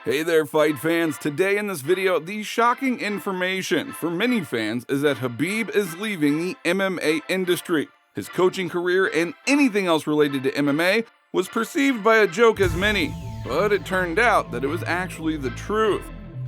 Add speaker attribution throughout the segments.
Speaker 1: Hey there, fight fans. Today in this video, the shocking information for many fans is that Khabib is leaving the MMA industry. His coaching career and anything else related to MMA was perceived by a joke as many, but it turned out that it was actually the truth.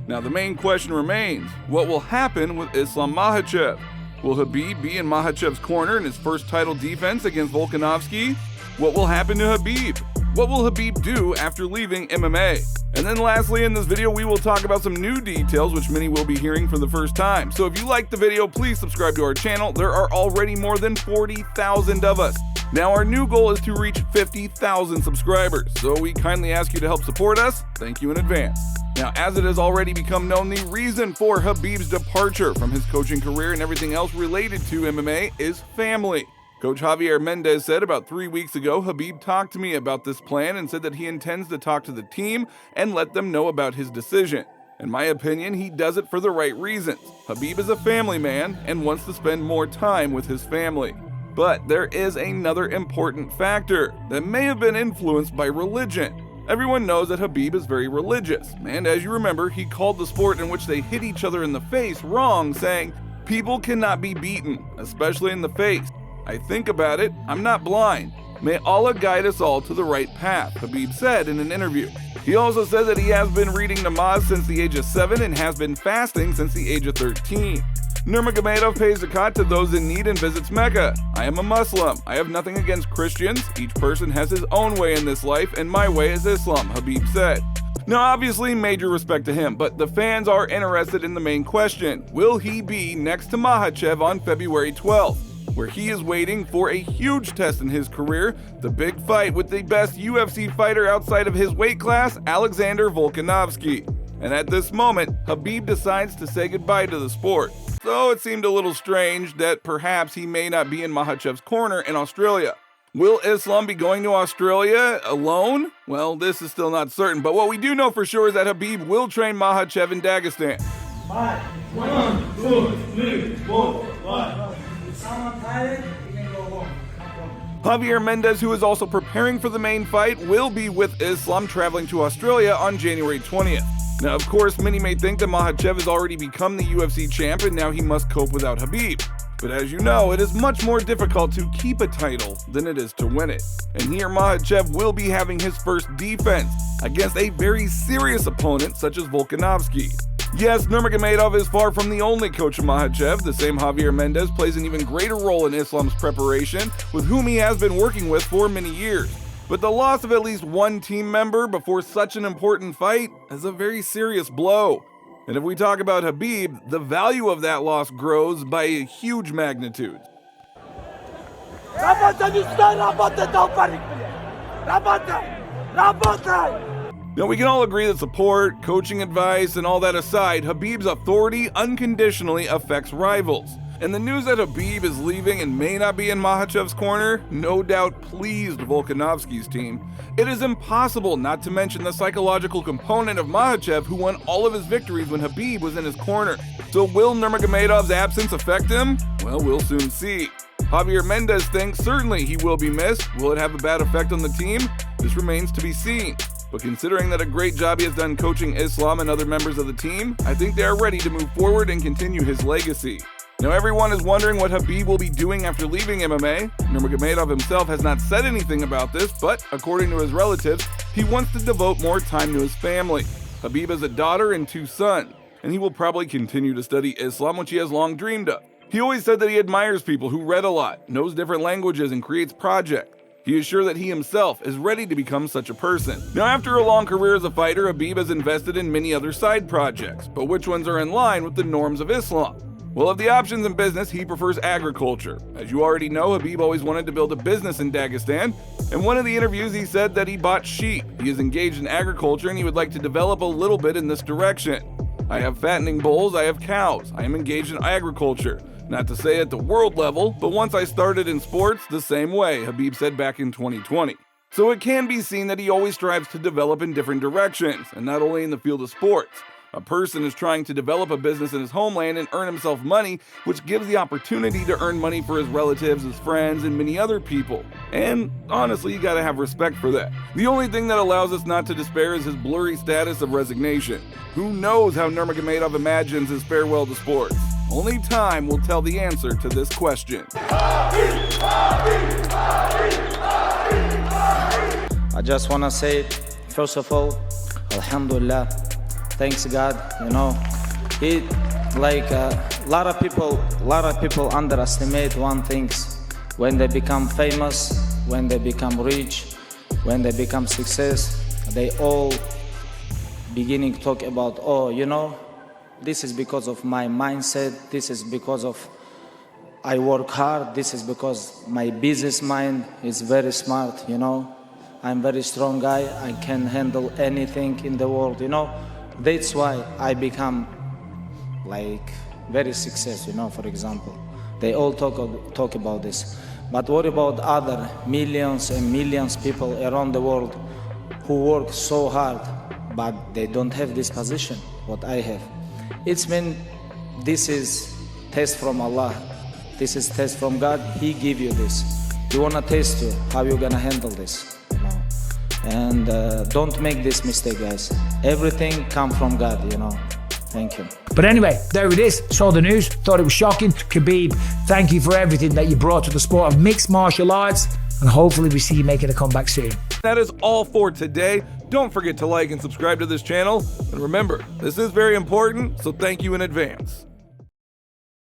Speaker 1: Now the main question remains, what will happen with Islam Makhachev? Will Khabib be in Makhachev's corner in his first title defense against Volkanovski? What will happen to Khabib? What will Khabib do after leaving MMA? And then lastly in this video, we will talk about some new details which many will be hearing for the first time. So if you liked the video, please subscribe to our channel. There are already more than 40,000 of us. Now our new goal is to reach 50,000 subscribers, so we kindly ask you to help support us. Thank you in advance. Now, as it has already become known, the reason for Khabib's departure from his coaching career and everything else related to MMA is family. Coach Javier Mendez said about 3 weeks ago, Khabib talked to me about this plan and said that he intends to talk to the team and let them know about his decision. In my opinion, he does it for the right reasons. Khabib is a family man and wants to spend more time with his family. But there is another important factor that may have been influenced by religion. Everyone knows that Khabib is very religious, and as you remember, he called the sport in which they hit each other in the face wrong, saying, "People cannot be beaten, especially in the face. I think about it, I'm not blind. May Allah guide us all to the right path," Khabib said in an interview. He also said that he has been reading namaz since the age of 7 and has been fasting since the age of 13. Nurmagomedov pays zakat to those in need and visits Mecca. "I am a Muslim. I have nothing against Christians. Each person has his own way in this life, and my way is Islam," Khabib said. Now obviously major respect to him, but the fans are interested in the main question. Will he be next to Makhachev on February 12th? Where he is waiting for a huge test in his career, the big fight with the best UFC fighter outside of his weight class, Alexander Volkanovski. And at this moment, Khabib decides to say goodbye to the sport. So it seemed a little strange that perhaps he may not be in Makhachev's corner in Australia. Will Islam be going to Australia alone? Well, this is still not certain, but what we do know for sure is that Khabib will train Makhachev in Dagestan.
Speaker 2: 5, 1, 2, 3, 4, 5. Someone tired, you can go home.
Speaker 1: Javier Mendez, who is also preparing for the main fight, will be with Islam traveling to Australia on January 20th. Now, of course, many may think that Makhachev has already become the UFC champ and now he must cope without Khabib. But as you know, it is much more difficult to keep a title than it is to win it. And here Makhachev will be having his first defense against a very serious opponent such as Volkanovski. Yes, Nurmagomedov is far from the only coach of Makhachev. The same Javier Mendez plays an even greater role in Islam's preparation, with whom he has been working with for many years. But the loss of at least one team member before such an important fight is a very serious blow. And if we talk about Khabib, the value of that loss grows by a huge magnitude. Now, we can all agree that support, coaching advice, and all that aside, Khabib's authority unconditionally affects rivals. And the news that Khabib is leaving and may not be in Makhachev's corner no doubt pleased Volkanovski's team. It is impossible not to mention the psychological component of Makhachev, who won all of his victories when Khabib was in his corner. So will Nurmagomedov's absence affect him? Well, we'll soon see. Javier Mendez thinks certainly he will be missed. Will it have a bad effect on the team? This remains to be seen. But considering that a great job he has done coaching Islam and other members of the team, I think they are ready to move forward and continue his legacy. Now everyone is wondering what Khabib will be doing after leaving MMA. Nurmagomedov himself has not said anything about this, but according to his relatives, he wants to devote more time to his family. Khabib has a daughter and 2 sons, and he will probably continue to study Islam, which he has long dreamed of. He always said that he admires people who read a lot, knows different languages, and creates projects. He is sure that he himself is ready to become such a person. Now, after a long career as a fighter, Khabib has invested in many other side projects, but which ones are in line with the norms of Islam? Well, of the options in business, he prefers agriculture. As you already know, Khabib always wanted to build a business in Dagestan. In one of the interviews, he said that he bought sheep. He is engaged in agriculture and he would like to develop a little bit in this direction. "I have fattening bulls, I have cows. I am engaged in agriculture. Not to say at the world level, but once I started in sports, the same way," Khabib said back in 2020. So it can be seen that he always strives to develop in different directions, and not only in the field of sports. A person is trying to develop a business in his homeland and earn himself money, which gives the opportunity to earn money for his relatives, his friends, and many other people. And honestly, you gotta have respect for that. The only thing that allows us not to despair is his blurry status of resignation. Who knows how Nurmagomedov imagines his farewell to sports? Only time will tell the answer to this question.
Speaker 3: I just want to say, first of all, Alhamdulillah, thanks God. You know, a lot of people underestimate one thing: when they become famous, when they become rich, when they become success, they all beginning to talk about, oh, you know, this is because of my mindset, this is because of I work hard, this is because my business mind is very smart, you know. I'm very strong guy, I can handle anything in the world, you know. That's why I become like very successful, you know, for example. They all talk about this. But what about other millions and millions people around the world who work so hard, but they don't have this position, what I have? It's mean this is test from Allah. This is test from God. He give you this. You wanna test you how you gonna handle this, you know. And don't make this mistake, guys. Everything come from God, you know. Thank you.
Speaker 4: But anyway, there it is. Saw the news, thought it was shocking. Khabib, thank you for everything that you brought to the sport of mixed martial arts, and hopefully we see you making a comeback soon.
Speaker 1: That is all for today. Don't forget to like and subscribe to this channel. And remember, this is very important, so thank you in advance.